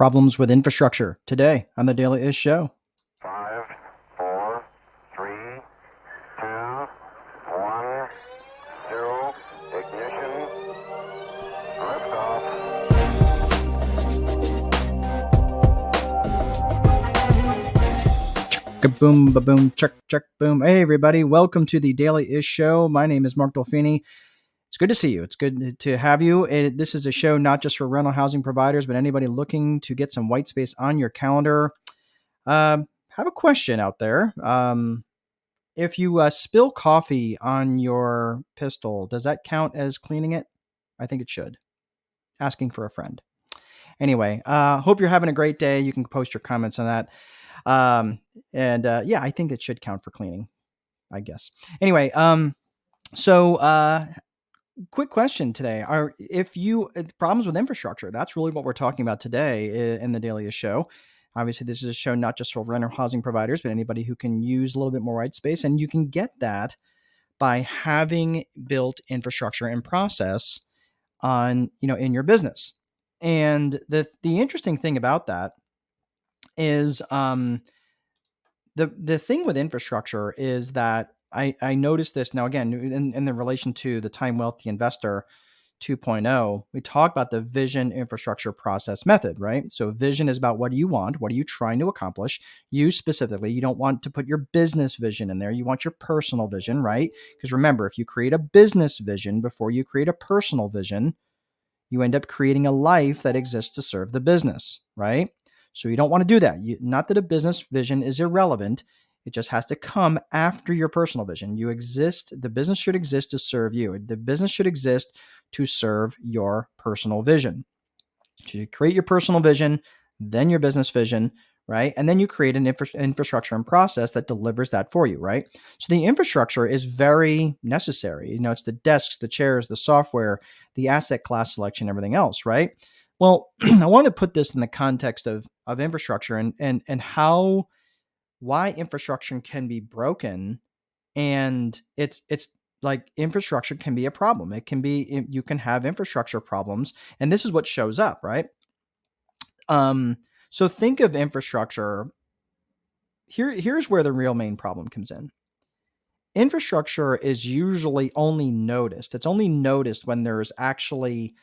Problems with infrastructure today on the Daily Ish Show. 5, 4, 3, 2, 1, 0, ignition, liftoff. Boom, ba-boom, check, boom. Hey, everybody. Welcome to the Daily Ish Show. My name is Mark Dolfini. It's good to see you. It's good to have you. This is a show not just for rental housing providers, but anybody looking to get some white space on your calendar. Have a question out there. If you spill coffee on your pistol, does that count as cleaning it? I think it should. Asking for a friend. Anyway, hope you're having a great day. You can post your comments on that. I think it should count for cleaning, I guess. Anyway, quick question today. Problems with infrastructure? That's really what we're talking about today in the Daily Show. Obviously, this is a show not just for rental housing providers, but anybody who can use a little bit more white space. And you can get that by having built infrastructure and process in your business. And the interesting thing about that is the thing with infrastructure is that I noticed this now again in the relation to the Time Wealthy Investor 2.0. We talk about the vision, infrastructure, process, method, right? So vision is about what do you want? What are you trying to accomplish? You specifically, you don't want to put your business vision in there. You want your personal vision, right? Because remember, if you create a business vision before you create a personal vision, you end up creating a life that exists to serve the business, right? So you don't want to do that. Not that a business vision is irrelevant. It just has to come after your personal vision. The business should exist to serve you. The business should exist to serve your personal vision. So you create your personal vision, then your business vision, right? And then you create an infrastructure and process that delivers that for you, right? So the infrastructure is very necessary. It's the desks, the chairs, the software, the asset class selection, everything else, right? Well, I want to put this in the context of infrastructure and why infrastructure can be broken, and it's like infrastructure can be a problem. You can have infrastructure problems, and this is what shows up, right? So think of infrastructure. Here's where the real main problem comes in. Infrastructure is usually only noticed. It's only noticed when there's actually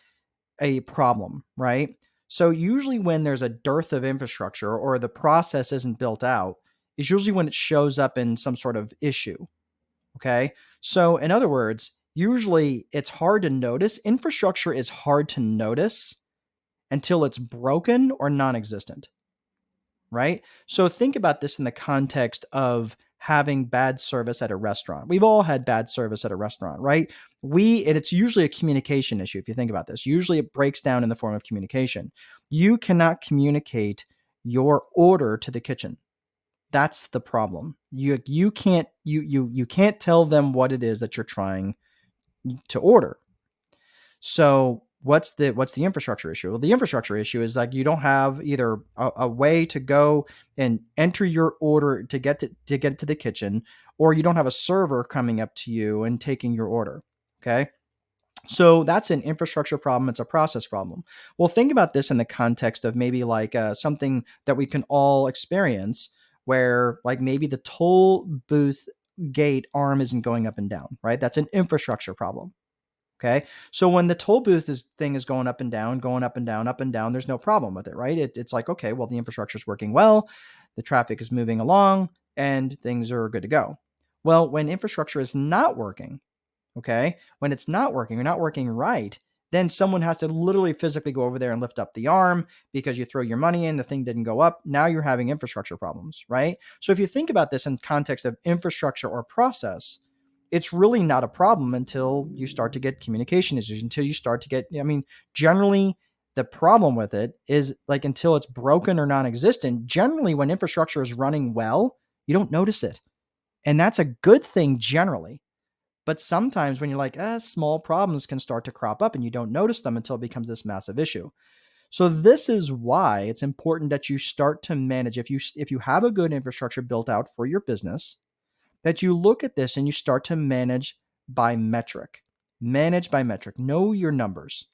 a problem, right? So usually when there's a dearth of infrastructure or the process isn't built out, is usually when it shows up in some sort of issue. Okay. So in other words, usually it's hard to notice. Infrastructure is hard to notice until it's broken or non-existent, right? So think about this in the context of having bad service at a restaurant. We've all had bad service at a restaurant, right? And it's usually a communication issue. If you think about this, usually it breaks down in the form of communication. You cannot communicate your order to the kitchen. That's the problem. You can't tell them what it is that you're trying to order. So what's the infrastructure issue? Well, the infrastructure issue is like you don't have either a way to go and enter your order to get to the kitchen, or you don't have a server coming up to you and taking your order. Okay. So that's an infrastructure problem. It's a process problem. Well, think about this in the context of maybe like something that we can all experience, where like maybe the toll booth gate arm isn't going up and down, right? That's an infrastructure problem. Okay. So when the toll booth thing is going up and down, up and down, there's no problem with it, right? It's like, okay, well, the infrastructure is working well, the traffic is moving along, and things are good to go. Well, when infrastructure is not working, okay, when it's not working or not working right, then someone has to literally physically go over there and lift up the arm because you throw your money in, the thing didn't go up. Now you're having infrastructure problems, right? So if you think about this in context of infrastructure or process, it's really not a problem until you start to get communication issues, until you start to get, generally the problem with it is like until it's broken or non-existent. Generally, when infrastructure is running well, you don't notice it. And that's a good thing generally. But sometimes when you're like, small problems can start to crop up and you don't notice them until it becomes this massive issue. So this is why it's important that you start to manage. If you have a good infrastructure built out for your business, that you look at this and you start to manage by metric. Manage by metric. Know your numbers.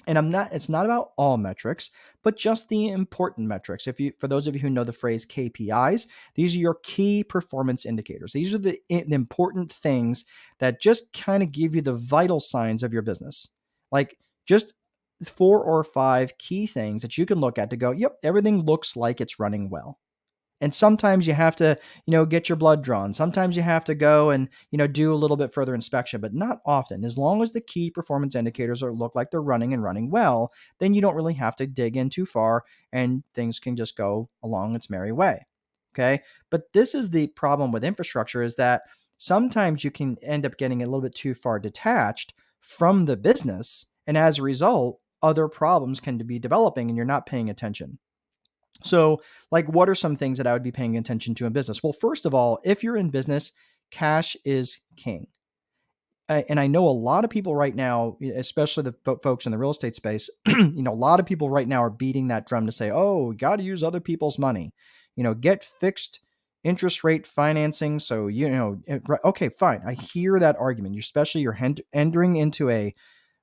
And it's not about all metrics, but just the important metrics. For those of you who know the phrase KPIs, these are your key performance indicators. These are the important things that just kind of give you the vital signs of your business. Like just 4 or 5 key things that you can look at to go, yep, everything looks like it's running well. And sometimes you have to, get your blood drawn. Sometimes you have to go and, do a little bit further inspection, but not often. As long as the key performance indicators look like they're running and running well, then you don't really have to dig in too far and things can just go along its merry way. Okay. But this is the problem with infrastructure, is that sometimes you can end up getting a little bit too far detached from the business. And as a result, other problems can be developing and you're not paying attention. So, like, what are some things that I would be paying attention to in business? Well, first of all, if you're in business, cash is king. And I know a lot of people right now, especially the folks in the real estate space, a lot of people right now are beating that drum to say, oh, got to use other people's money, get fixed interest rate financing. So, okay, fine. I hear that argument. Especially you're entering into a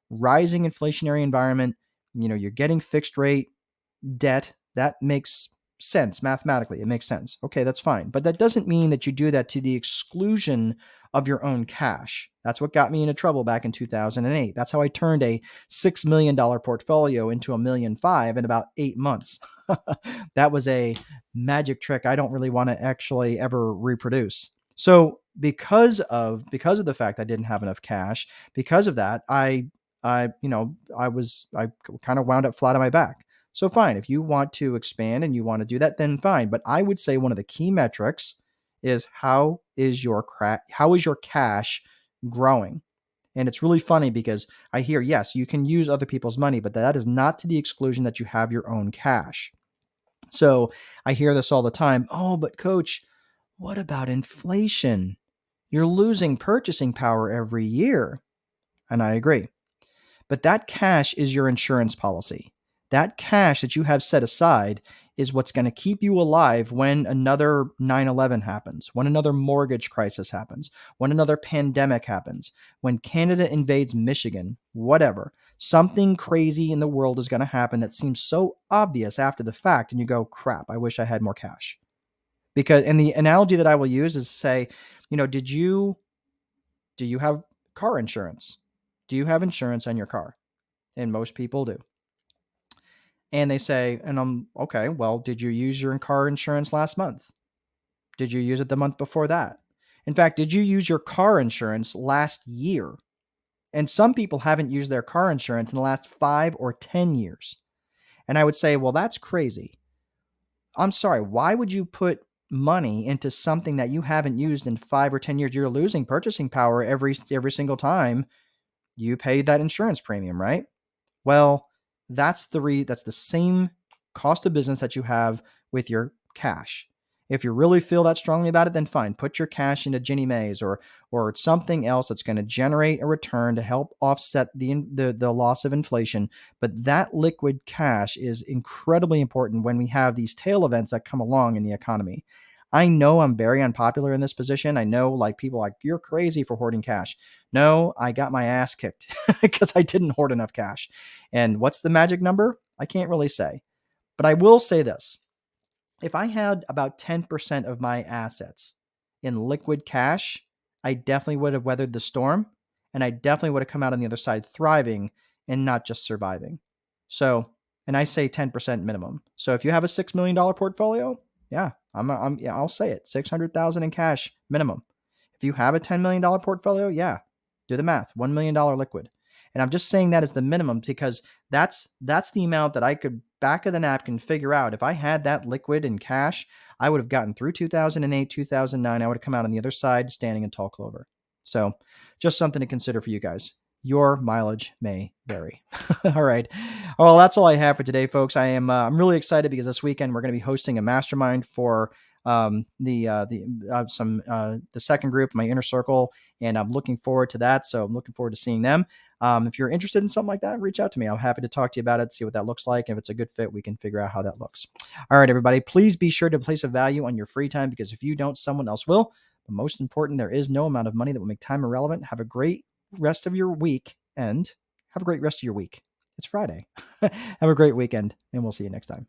rising inflationary environment. You're getting fixed rate debt. That makes sense mathematically. It makes sense. Okay, that's fine. But that doesn't mean that you do that to the exclusion of your own cash. That's what got me into trouble back in 2008. That's how I turned a $6 million portfolio into $1.5 million in about 8 months. That was a magic trick I don't really want to actually ever reproduce. So because of the fact I didn't have enough cash, because of that, I kind of wound up flat on my back. So fine, if you want to expand and you want to do that, then fine. But I would say one of the key metrics is how is your cash growing? And it's really funny because I hear, yes, you can use other people's money, but that is not to the exclusion that you have your own cash. So I hear this all the time. Oh, but coach, what about inflation? You're losing purchasing power every year. And I agree. But that cash is your insurance policy. That cash that you have set aside is what's going to keep you alive when another 9/11 happens, when another mortgage crisis happens, when another pandemic happens, when Canada invades Michigan, whatever. Something crazy in the world is going to happen that seems so obvious after the fact, and you go, crap, I wish I had more cash. And the analogy that I will use is say, do you have car insurance? Do you have insurance on your car? And most people do. And they say, and I'm okay, well, did you use your car insurance last month? Did you use it the month before that? In fact, did you use your car insurance last year? And some people haven't used their car insurance in the last 5 or 10 years. And I would say, well, that's crazy. I'm sorry, why would you put money into something that you haven't used in 5 or 10 years? You're losing purchasing power every single time you pay that insurance premium, right? Well, that's the same cost of business that you have with your cash. If you really feel that strongly about it, then fine. Put your cash into Ginnie Mae's or something else that's going to generate a return to help offset the loss of inflation. But that liquid cash is incredibly important when we have these tail events that come along in the economy. I know I'm very unpopular in this position. I know like people like you're crazy for hoarding cash. No, I got my ass kicked because I didn't hoard enough cash. And what's the magic number? I can't really say. But I will say this. If I had about 10% of my assets in liquid cash, I definitely would have weathered the storm and I definitely would have come out on the other side thriving and not just surviving. So, and I say 10% minimum. So if you have a $6 million portfolio, yeah, yeah, I'll say it. 600,000 in cash minimum. If you have a $10 million portfolio, yeah, do the math. $1 million liquid. And I'm just saying that as the minimum because that's the amount that I could back of the napkin figure out. If I had that liquid in cash, I would have gotten through 2008, 2009. I would have come out on the other side standing in tall clover. So just something to consider for you guys. Your mileage may vary. All right. Well, that's all I have for today, folks. I'm really excited because this weekend we're going to be hosting a mastermind for the second group, my inner circle, and I'm looking forward to that. So I'm looking forward to seeing them. If you're interested in something like that, reach out to me. I'm happy to talk to you about it, see what that looks like. And if it's a good fit, we can figure out how that looks. All right, everybody, please be sure to place a value on your free time because if you don't, someone else will. But most important, there is no amount of money that will make time irrelevant. Have a great rest of your week and have a great rest of your week. It's Friday. Have a great weekend, and we'll see you next time.